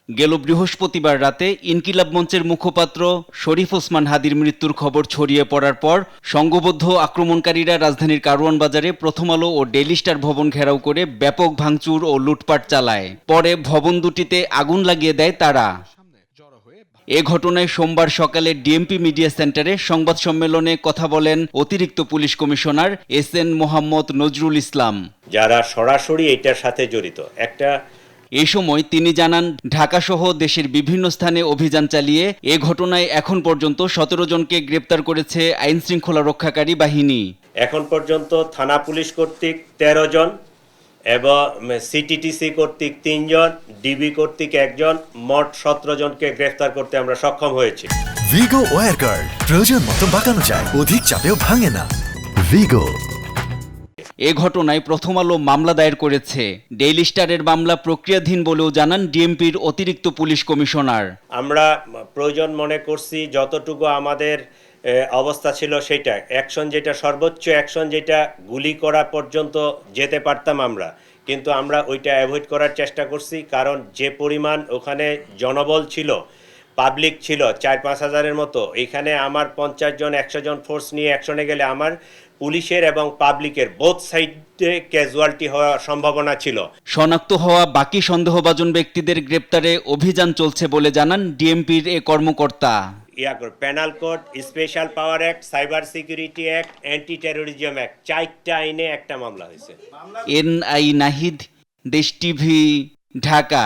গেল বৃহস্পতিবার রাতে ইনকিলাব মঞ্চের মুখপাত্র শরীফ ওসমান হাদির মৃত্যুর খবর ছড়িয়ে পড়ার পর সংঘবদ্ধ আক্রমণকারীরা রাজধানীর কারওয়ান বাজারে প্রথম আলো ও ডেইলি স্টার ভবন ঘেরাও করে ব্যাপক ভাঙচুর ও লুটপাট চালায়। পরে ভবন দুটিতে আগুন লাগিয়ে দেয় তারা। এ ঘটনায় সোমবার সকালে ডিএমপি মিডিয়া সেন্টারে সংবাদ সম্মেলনে কথা বলেন অতিরিক্ত police commissioner SN Mohammad Nazrul Islam. যারা সরাসরি এটার সাথে জড়িত এ সময় তিনি জানান, ঢাকাসহ দেশের বিভিন্ন স্থানে অভিযান চালিয়ে এ ঘটনায় এখন পর্যন্ত 17 জনকে গ্রেপ্তার করেছে আইনশৃঙ্খলা রক্ষাকারী বাহিনী। এখন পর্যন্ত থানা পুলিশ কর্তৃক 13 জন এবং সিটিটিসি কর্তৃক 3 জন, ডিবি কর্তৃক 1 জন, মোট 17 জনকে গ্রেফতার করতে আমরা সক্ষম হয়েছি। ভিগো ওয়্যার গার্ড প্রয়োজন মতো বাঁকানো যায়, অধিক চাপেও ভাঙে না। ভিগো। এ ঘটনায় প্রথম আলো মামলা দায়ের করেছে। ডেইলি স্টারের মামলা প্রক্রিয়াধীন বলেও জানান ডিএমপির অতিরিক্ত পুলিশ কমিশনার। আমরা প্রয়োজন মনে করছি যতটুকু আমাদের অবস্থা ছিল সেটা অ্যাকশন, যেটা সর্বোচ্চ অ্যাকশন, যেটা গুলি করা পর্যন্ত যেতে পারতাম আমরা, কিন্তু আমরা ওইটা অ্যাভয়েড করার চেষ্টা করছি। কারণ যে পরিমাণ ওখানে জনবল ছিল, পাবলিক ছিল 4-5 হাজারের মতো, এখানে আমার 50 জন 100 জন ফোর্স নিয়ে অ্যাকশনে গেলে আমার পুলিশের এবং পাবলিকের বোথ সাইডে ক্যাজুয়ালিটি হওয়ার সম্ভাবনা ছিল। শনাক্ত হওয়া বাকি সন্দেহভাজন ব্যক্তিদের গ্রেপ্তারে অভিযান চলছে বলে জানান ডিএমপির এ কর্মকর্তা। পেনাল কোড, স্পেশাল পাওয়ার act, cyber security act, anti terrorism act, 4টা আইনে একটা মামলা হয়েছে। এনআই নাহিদ, দেশ টিভি, ঢাকা।